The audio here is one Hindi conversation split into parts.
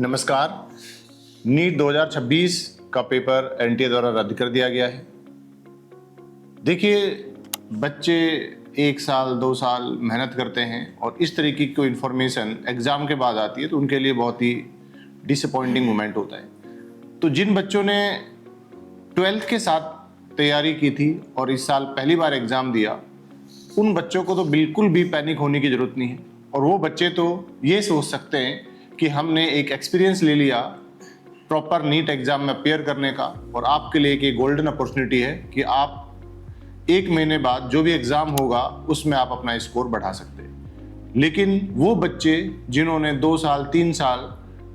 नमस्कार। नीट 2026 का पेपर एनटीए द्वारा रद्द कर दिया गया है। देखिए, बच्चे 1 साल 2 साल मेहनत करते हैं और इस तरीके की कोई इन्फॉर्मेशन एग्ज़ाम के बाद आती है तो उनके लिए बहुत ही डिसअपॉइंटिंग मोमेंट होता है। तो जिन बच्चों ने 12th के साथ तैयारी की थी और इस साल पहली बार एग्ज़ाम दिया, उन बच्चों को तो बिल्कुल भी पैनिक होने की ज़रूरत नहीं है। और वो बच्चे तो ये सोच सकते हैं कि हमने एक एक्सपीरियंस ले लिया प्रॉपर नीट एग्ज़ाम में अपेयर करने का, और आपके लिए एक गोल्डन अपॉर्चुनिटी है कि आप 1 महीने बाद जो भी एग्ज़ाम होगा उसमें आप अपना स्कोर बढ़ा सकते हैं। लेकिन वो बच्चे जिन्होंने 2 साल 3 साल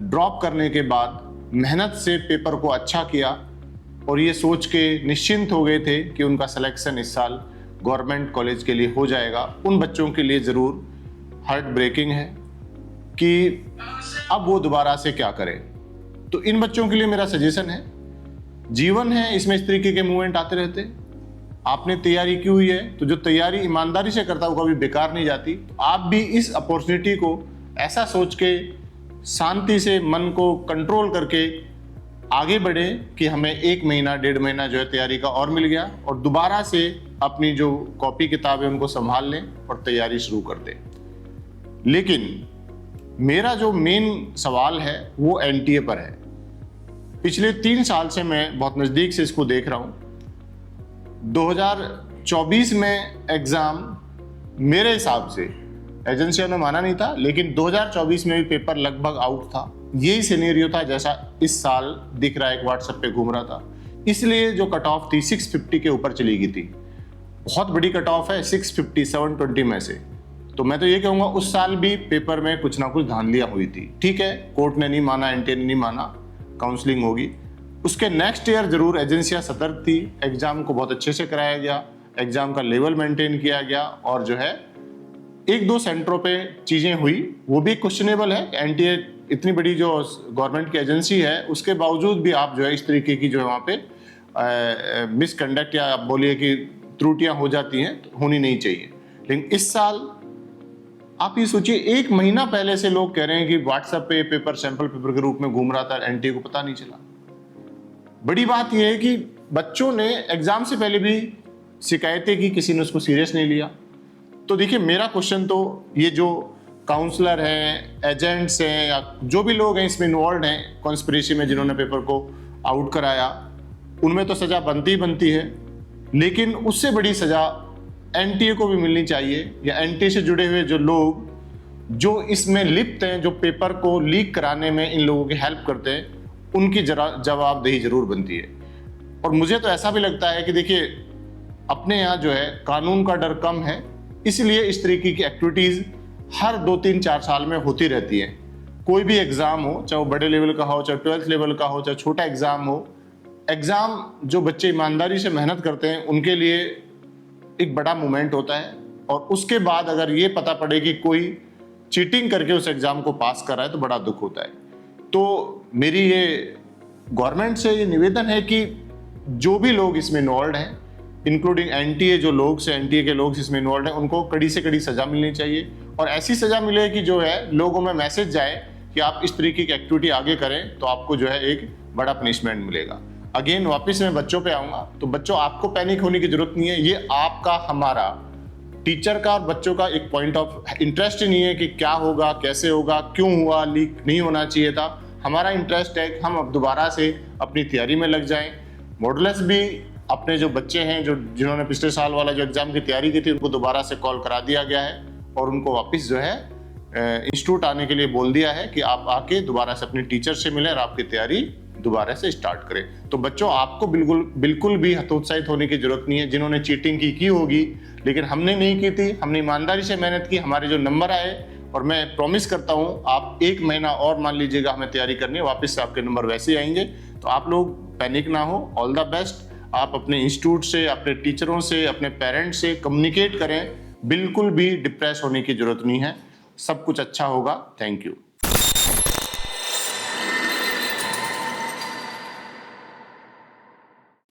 ड्रॉप करने के बाद मेहनत से पेपर को अच्छा किया और ये सोच के निश्चिंत हो गए थे कि उनका सिलेक्शन इस साल गवर्नमेंट कॉलेज के लिए हो जाएगा, उन बच्चों के लिए ज़रूर हार्ट ब्रेकिंग है कि अब वो दोबारा से क्या करें। तो इन बच्चों के लिए मेरा सजेशन है, जीवन है, इसमें इस तरीके के मूवमेंट आते रहते हैं। आपने तैयारी की हुई है तो जो तैयारी ईमानदारी से करता है वो कभी बेकार नहीं जाती। तो आप भी इस अपॉर्चुनिटी को ऐसा सोच के शांति से मन को कंट्रोल करके आगे बढ़े कि हमें 1 महीना 1.5 महीना जो है तैयारी का और मिल गया, और दोबारा से अपनी जो कॉपी किताब है उनको संभाल लें और तैयारी शुरू कर दें। लेकिन मेरा जो मेन सवाल है वो एनटीए पर है। पिछले 3 साल से मैं बहुत नज़दीक से इसको देख रहा हूँ। 2024 में एग्ज़ाम मेरे हिसाब से एजेंसियों ने माना नहीं था, लेकिन 2024 में भी पेपर लगभग आउट था। यही सिनेरियो था जैसा इस साल दिख रहा है, एक व्हाट्सएप पे घूम रहा था। इसलिए जो कट ऑफ थी 650 के ऊपर चली गई थी। बहुत बड़ी कट ऑफ है 650 720 में से। तो मैं तो ये कहूँगा उस साल भी पेपर में कुछ ना कुछ धांधलियाँ हुई थी। ठीक है, कोर्ट ने नहीं माना, एनटीए ने नहीं माना, काउंसलिंग होगी। उसके नेक्स्ट ईयर जरूर एजेंसियाँ सतर्क थी, एग्जाम को बहुत अच्छे से कराया गया, एग्जाम का लेवल मेंटेन किया गया, और जो है 1-2 सेंटरों पे चीज़ें हुई, वो भी क्वेश्चनेबल है। एनटीए इतनी बड़ी जो गवर्नमेंट की एजेंसी है उसके बावजूद भी आप जो है इस तरीके की जो है वहाँ पे मिसकंडक्ट या आप बोलिए कि त्रुटियाँ हो जाती हैं, तो होनी नहीं चाहिए। लेकिन इस साल आप ये सोचिए, 1 महीना पहले से लोग कह रहे हैं कि व्हाट्सएप पे पेपर सैंपल पेपर के रूप में घूम रहा था, एनटीए को पता नहीं चला। बड़ी बात यह है कि बच्चों ने एग्जाम से पहले भी शिकायतें की, किसी ने उसको सीरियस नहीं लिया। तो देखिए, मेरा क्वेश्चन तो ये जो काउंसलर हैं, एजेंट्स हैं, या जो भी लोग हैं इसमें इन्वॉल्व हैं कॉन्स्पिरेसी में, जिन्होंने पेपर को आउट कराया, उनमें तो सज़ा बनती ही बनती है। लेकिन उससे बड़ी सज़ा एनटीए को भी मिलनी चाहिए, या एनटीए से जुड़े हुए जो लोग जो इसमें लिप्त हैं, जो पेपर को लीक कराने में इन लोगों की हेल्प करते हैं, उनकी जवाबदेही जरूर बनती है। और मुझे तो ऐसा भी लगता है कि देखिए, अपने यहाँ जो है कानून का डर कम है, इसलिए इस तरीके की एक्टिविटीज़ हर 2-3-4 साल में होती रहती हैं। कोई भी एग्ज़ाम हो, चाहे वो बड़े लेवल का हो, चाहे 12th लेवल का हो, चाहे छोटा एग्ज़ाम हो, एग्ज़ाम जो बच्चे ईमानदारी से मेहनत करते हैं उनके लिए एक बड़ा मोमेंट होता है। और उसके बाद अगर ये पता पड़े कि कोई चीटिंग करके उस एग्ज़ाम को पास कर रहा है तो बड़ा दुख होता है। तो मेरी ये गवर्नमेंट से ये निवेदन है कि जो भी लोग इसमें इन्वॉल्व हैं, इंक्लूडिंग एनटीए जो लोग से एनटीए के लोग इसमें इन्वॉल्व हैं, उनको कड़ी से कड़ी सज़ा मिलनी चाहिए। और ऐसी सज़ा मिले कि जो है लोगों में मैसेज जाए कि आप इस तरीके की एक्टिविटी आगे करें तो आपको जो है एक बड़ा पनिशमेंट मिलेगा। अगेन वापस मैं बच्चों पे आऊँगा, तो बच्चों, आपको पैनिक होने की ज़रूरत नहीं है। ये आपका, हमारा, टीचर का और बच्चों का एक पॉइंट ऑफ इंटरेस्ट ही नहीं है कि क्या होगा, कैसे होगा, क्यों हुआ, लीक नहीं होना चाहिए था। हमारा इंटरेस्ट है कि हम अब दोबारा से अपनी तैयारी में लग जाएं। मॉडुलस भी अपने जो बच्चे हैं, जिन्होंने पिछले साल वाला जो एग्ज़ाम की तैयारी की थी, उनको दोबारा से कॉल करा दिया गया है और उनको वापस जो है इंस्टीट्यूट आने के लिए बोल दिया है कि आप आके दोबारा से अपने टीचर से मिलें और आपकी तैयारी दोबारा से स्टार्ट करें। तो बच्चों, आपको बिल्कुल भी हतोत्साहित होने की जरूरत नहीं है। जिन्होंने चीटिंग की होगी, लेकिन हमने नहीं की थी, हमने ईमानदारी से मेहनत की, हमारे जो नंबर आए, और मैं प्रॉमिस करता हूँ आप 1 महीना और मान लीजिएगा हमें तैयारी करनी है, वापस से आपके नंबर वैसे ही आएंगे। तो आप लोग पैनिक ना हो, ऑल द बेस्ट। आप अपने इंस्टीट्यूट से, अपने टीचरों से, अपने पेरेंट्स से कम्युनिकेट करें। बिल्कुल भी डिप्रेस होने की जरूरत नहीं है, सब कुछ अच्छा होगा। Thank you.